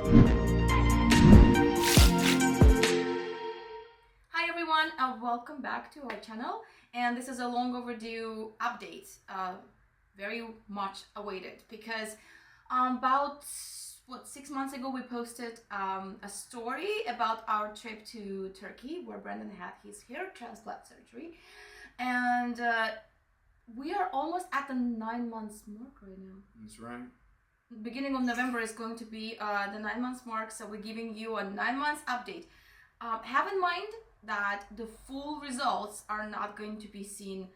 Hi everyone, and welcome back to our channel. And this is a long overdue update, very much awaited, because about 6 months ago we posted a story about our trip to Turkey, where Brendan had his hair transplant surgery, and we are almost at the 9 months mark right now. That's right. Beginning of November is going to be the 9 months mark, so we're giving you a 9 months update. Have in mind that the full results are not going to be seen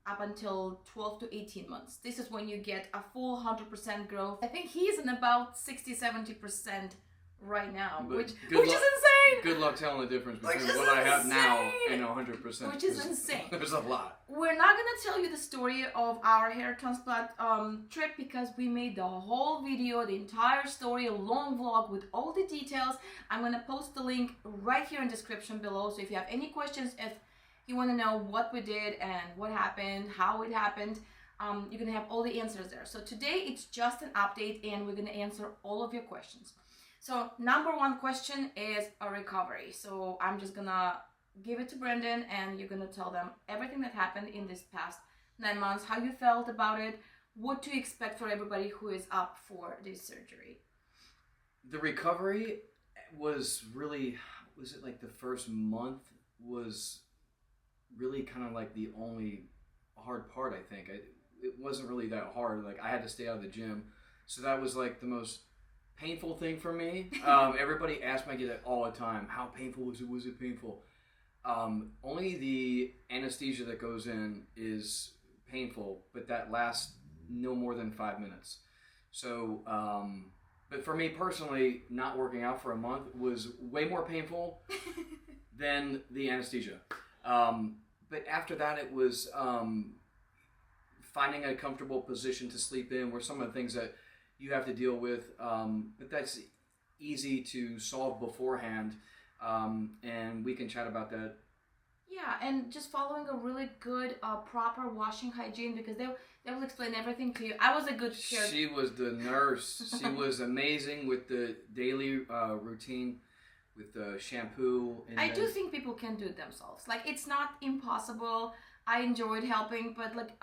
up until 12 to 18 months. This is when you get a full 100% growth. I think he's in about 60-70% right now, which is insane. Good luck telling the difference between what I have now and 100%. Which is insane. There's a lot. We're not going to tell you the story of our hair transplant trip, because we made the whole video, the entire story, a long vlog with all the details. I'm going to post the link right here in the description below. So if you have any questions, if you want to know what we did and what happened, how it happened, you're going to have all the answers there. So today it's just an update and we're going to answer all of your questions. So number one question is a recovery. So I'm just going to give it to Brendan and you're going to tell them everything that happened in this past 9 months, how you felt about it, what to expect for everybody who is up for this surgery. The recovery was really, was it like the first month was really kind of like the only hard part, I think. It wasn't really that hard. Like I had to stay out of the gym. So that was like the most painful thing for me. Everybody asked me, I get it all the time. How painful was it? Was it painful? Only the anesthesia that goes in is painful, but that lasts no more than 5 minutes. So, but for me personally, not working out for a month was way more painful than the anesthesia. But after that, it was finding a comfortable position to sleep in were some of the things that you have to deal with. But that's easy to solve beforehand. And we can chat about that. Yeah, and just following a really good, proper washing hygiene, because they will explain everything to you. I was a good care. She was the nurse. She was amazing with the daily routine, with the shampoo. And I do think people can do it themselves. Like, it's not impossible. I enjoyed helping, but like,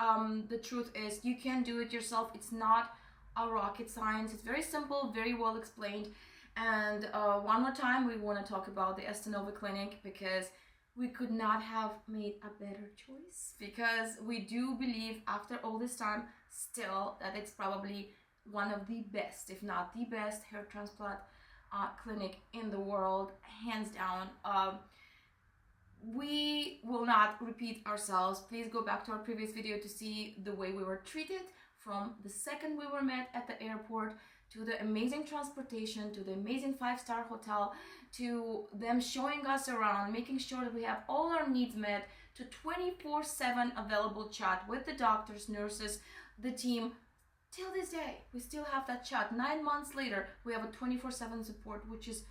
the truth is you can do it yourself. It's not a rocket science. It's very simple, very well explained. And one more time, we want to talk about the Estenove clinic, because we could not have made a better choice, because we do believe after all this time still that it's probably one of the best, if not the best, hair transplant clinic in the world, hands down. We will not repeat ourselves. Please go back to our previous video to see the way we were treated from the second we were met at the airport, to the amazing transportation, to the amazing 5-star hotel, to them showing us around, making sure that we have all our needs met, to 24/7 available chat with the doctors, nurses, the team. Till this day, we still have that chat. 9 months later, we have a 24/7 support, which is,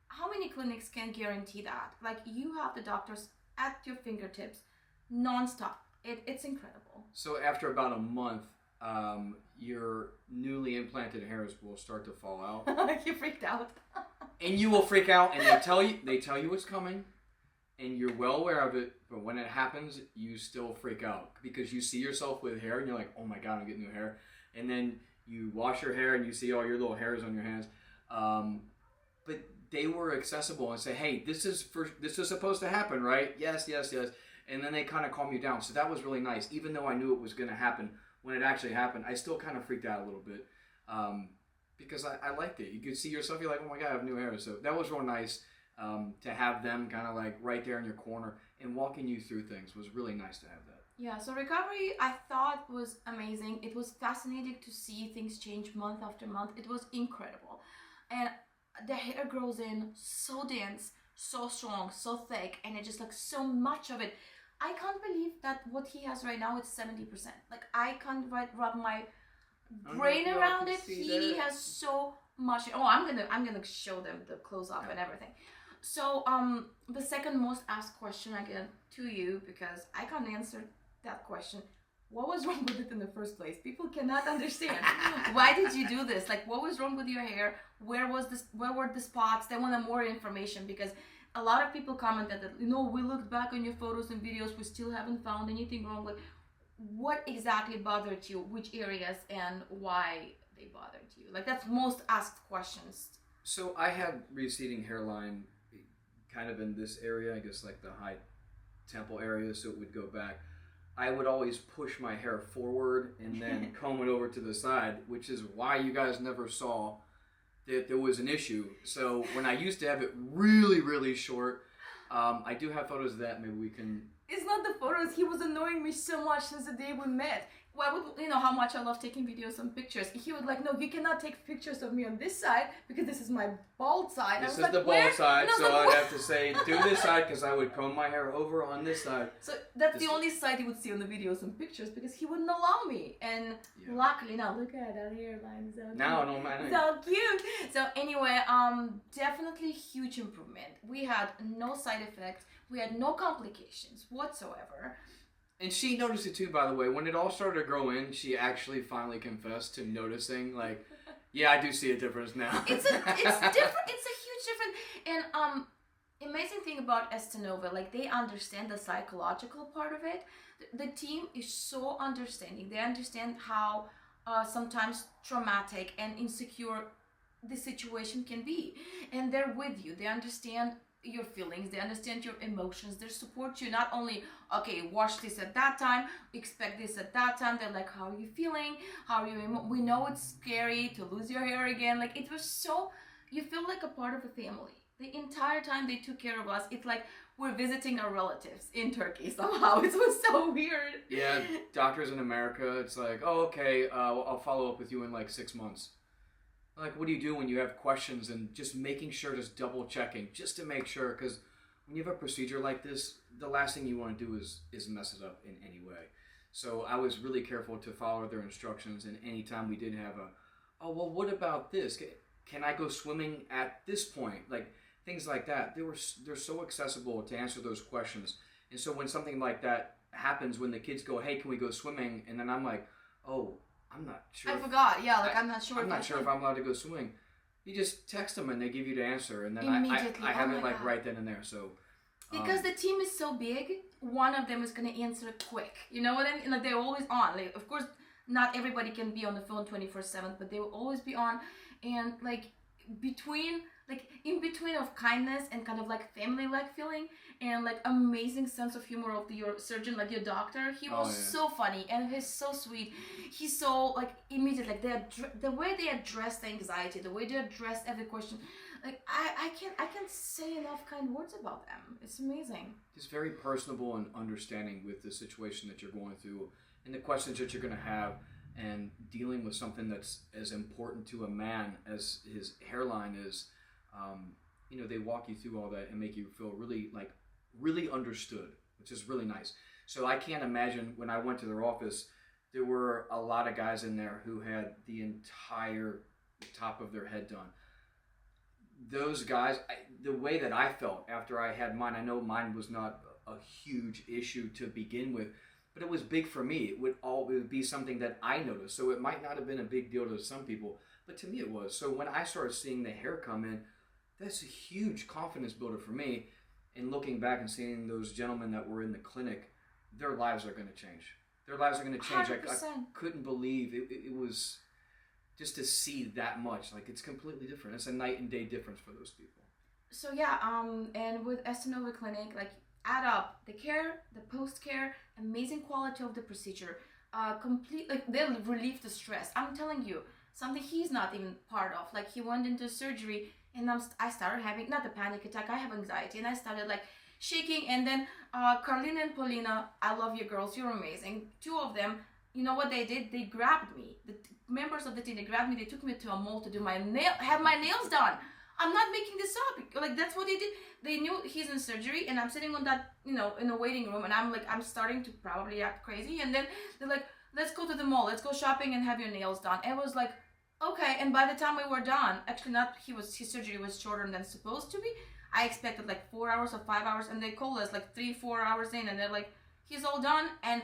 how many clinics can guarantee that? Like, you have the doctors at your fingertips, non-stop. It's incredible. So after about a month, your newly implanted hairs will start to fall out. You freaked out. And you will freak out, and they tell you it's coming, and you're well aware of it, but when it happens, you still freak out, because you see yourself with hair, and you're like, oh my God, I'm getting new hair. And then you wash your hair, and you see all your little hairs on your hands. But they were accessible and say, hey, this is supposed to happen, right? Yes, yes, yes. And then they kind of calm you down. So that was really nice. Even though I knew it was going to happen, when it actually happened, I still kind of freaked out a little bit, because I liked it. You could see yourself, you're like, oh my God, I have new hair. So that was real nice, to have them kind of like right there in your corner and walking you through things. Was really nice to have that. Yeah, so recovery, I thought, was amazing. It was fascinating to see things change month after month. It was incredible. And the hair grows in so dense, so strong, so thick, and it just like so much of it. I can't believe that what he has right now is 70%. Like, I can't wrap my brain around it. He has so much. Oh, I'm gonna show them the close up and everything. So the second most asked question I get to you, because I can't answer that question: what was wrong with it in the first place? People cannot understand. Why did you do this? Like, what was wrong with your hair? Where were the spots? They wanted more information because a lot of people commented that, we looked back on your photos and videos, we still haven't found anything wrong. Like, what exactly bothered you? Which areas and why they bothered you? Like, that's most asked questions. So I had receding hairline kind of in this area, I guess like the high temple area, so it would go back. I would always push my hair forward and then comb it over to the side, which is why you guys never saw that there was an issue. So when I used to have it really, really short, I do have photos of that. Maybe we can... It's not the photos. He was annoying me so much since the day we met. Why would how much I love taking videos and pictures? He would like, no, you cannot take pictures of me on this side because this is my bald side. This is the bald side, so I'd have to say do this side because I would comb my hair over on this side. So that's the only side you would see on the videos and pictures because he wouldn't allow me. And luckily, now look at that hairline. So cute. Now I don't mind. So cute. So anyway, definitely huge improvement. We had no side effects. We had no complications whatsoever. And she noticed it too, by the way. When it all started to grow in, she actually finally confessed to noticing, like, yeah, I do see a difference now. It's different. It's a huge difference. And amazing thing about Estenove, like, they understand the psychological part of it. The team is so understanding. They understand how sometimes traumatic and insecure the situation can be. And they're with you. They understand your feelings, they understand your emotions, they support you. Not only, okay, watch this at that time, expect this at that time. They're like, how are you feeling? How are you? We know it's scary to lose your hair again. Like, it was so, you feel like a part of a family. The entire time they took care of us, it's like we're visiting our relatives in Turkey somehow. It was so weird. Yeah, doctors in America, it's like, oh, okay, I'll follow up with you in like 6 months. Like, what do you do when you have questions and just making sure, just double checking, just to make sure, because when you have a procedure like this, the last thing you want to do is mess it up in any way. So I was really careful to follow their instructions, and anytime we did have oh, well, what about this? Can I go swimming at this point? Like, things like that. They're so accessible to answer those questions. And so when something like that happens, when the kids go, hey, can we go swimming? And then I'm like, oh, I'm not sure. I forgot. Yeah, like I'm not sure. I'm not sure if I'm allowed to go swimming. You just text them and they give you the answer, and then I have it like right then and there. So because the team is so big, one of them is gonna answer quick. You know what I mean? Like, they're always on. Like, of course, not everybody can be on the phone 24/7, but they will always be on. And like in between of kindness and kind of like family-like feeling and like amazing sense of humor of your surgeon, like your doctor, he was so funny and he's so sweet. He's so like immediate, like the way they address the anxiety, the way they address every question, like I can't say enough kind words about them. It's amazing. He's very personable and understanding with the situation that you're going through and the questions that you're going to have. And dealing with something that's as important to a man as his hairline is, they walk you through all that and make you feel really understood, which is really nice. So I can't imagine when I went to their office, there were a lot of guys in there who had the entire top of their head done. Those guys, the way that I felt after I had mine, I know mine was not a huge issue to begin with, but it was big for me. It would be something that I noticed. So it might not have been a big deal to some people, but to me it was. So when I started seeing the hair come in, that's a huge confidence builder for me. And looking back and seeing those gentlemen that were in the clinic, their lives are going to change. Their lives are going to change. I couldn't believe it was just to see that much. Like, it's completely different. It's a night and day difference for those people. So yeah, and with Estenove Clinic, like, add up the care, the post-care, amazing quality of the procedure, they'll relieve the stress. I'm telling you, something he's not even part of. Like, he went into surgery and I started having, not a panic attack, I have anxiety, and I started like shaking. And then Carlina and Paulina, I love you girls, you're amazing. Two of them, you know what they did? They grabbed me. The members of the team, they grabbed me, they took me to a mall to do have my nails done. I'm not making this up. Like, that's what they did. They knew he's in surgery, and I'm sitting on that, in a waiting room, and I'm starting to probably act crazy. And then they're like, let's go to the mall, let's go shopping and have your nails done. And I was like, okay. And by the time we were done, actually his surgery was shorter than supposed to be. I expected like 4 hours or 5 hours, and they called us like 3-4 hours in, and they're like, he's all done. And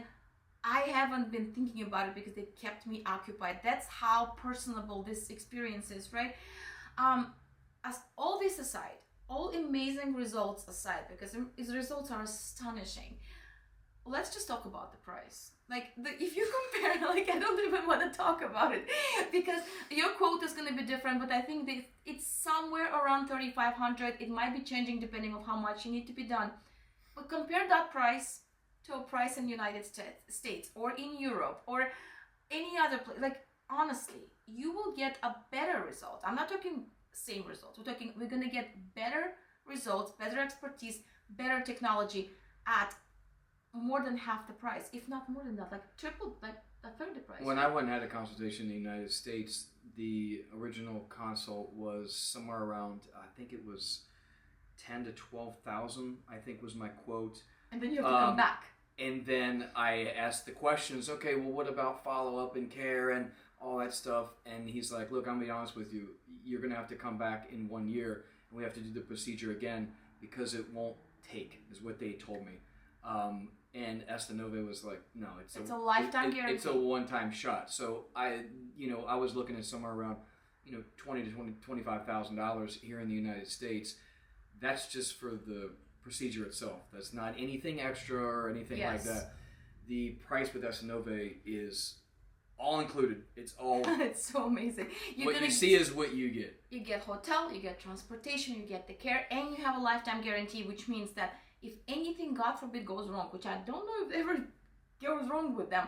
I haven't been thinking about it because they kept me occupied. That's how personable this experience is, right? As all this aside, all amazing results aside, because his results are astonishing, let's just talk about the price. Like, if you compare, like, I don't even want to talk about it because your quote is going to be different, but I think that it's somewhere around 3,500. It might be changing depending on how much you need to be done. But compare that price to a price in the United States or in Europe or any other place. Like, honestly, you will get a better result. I'm not talking same results. We're going to get better results, better expertise, better technology at more than half the price, if not more than that, like triple, like a third the price. When I went and had a consultation in the United States, the original consult was somewhere around, I think it was 10 to 12,000, I think was my quote. And then you have to come back. And then I asked the questions, okay, well, what about follow-up and care and all that stuff? And he's like, look, I'm going to be honest with you. You're going to have to come back in 1 year, and we have to do the procedure again because it won't take, is what they told me. And Estenove was like, no, it's a lifetime guarantee. It's a one-time shot. So I was looking at somewhere around, $20,000 to $25,000 here in the United States. That's just for the procedure itself. That's not anything extra or anything like that. The price with Estenove is all included. It's all. It's so amazing. What you see is what you get. You get hotel, you get transportation, you get the care, and you have a lifetime guarantee, which means that if anything, God forbid, goes wrong, which I don't know if ever goes wrong with them,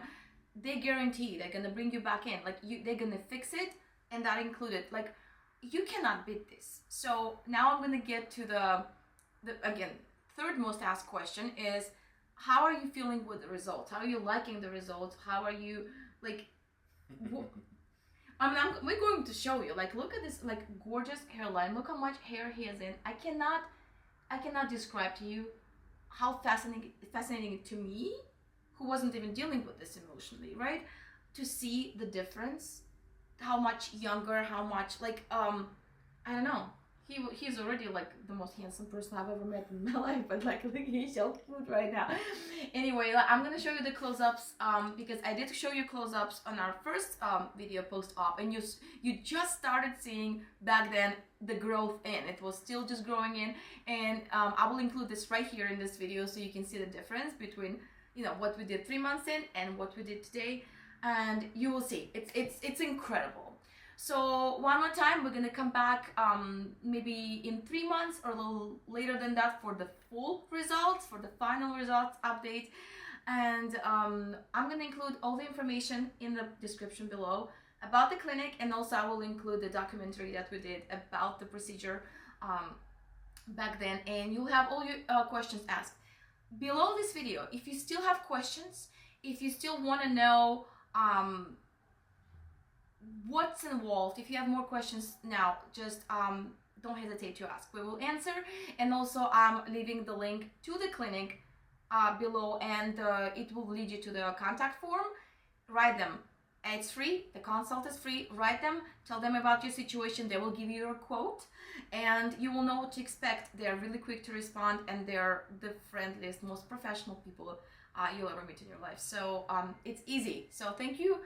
they guarantee they're gonna bring you back in. Like, they're gonna fix it, and that included. Like, you cannot beat this. So now I'm gonna get to the again, third most asked question is, how are you feeling with the results? How are you liking the results? How are you, like, we're going to show you. Like, look at this, like, gorgeous hairline. Look how much hair he has in. I cannot describe to you how fascinating to me, who wasn't even dealing with this emotionally, right? To see the difference, how much younger, how much, like, I don't know. He's already, like, the most handsome person I've ever met in my life, but, like, look, he's so cute right now. Anyway, I'm gonna show you the close-ups, because I did show you close-ups on our first video post-op, and you just started seeing back then the growth in. It was still just growing in, and I will include this right here in this video so you can see the difference between, what we did 3 months in and what we did today, and you will see it's incredible. So one more time, we're gonna come back maybe in 3 months or a little later than that for the full results, for the final results update, and I'm gonna include all the information in the description below about the clinic, and also I will include the documentary that we did about the procedure back then, and you'll have all your questions asked below this video. If you still have questions, if you still want to know what's involved, if you have more questions now, just don't hesitate to ask. We will answer, and also I'm leaving the link to the clinic below, and it will lead you to the contact form. Write them. It's free. The consult is free. Write them. Tell them about your situation. They will give you your quote, and you will know what to expect. They're really quick to respond, and they're the friendliest, most professional people you'll ever meet in your life. So it's easy. So thank you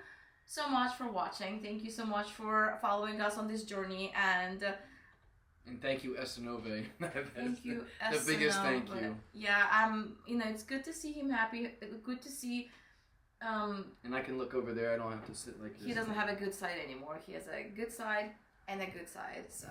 so much for watching. Thank you so much for following us on this journey, and thank you, Estenove. Thank you, Estenove. The biggest thank you. Yeah, it's good to see him happy. Good to see. And I can look over there. I don't have to sit like this. He doesn't have a good side anymore. He has a good side and a good side. So.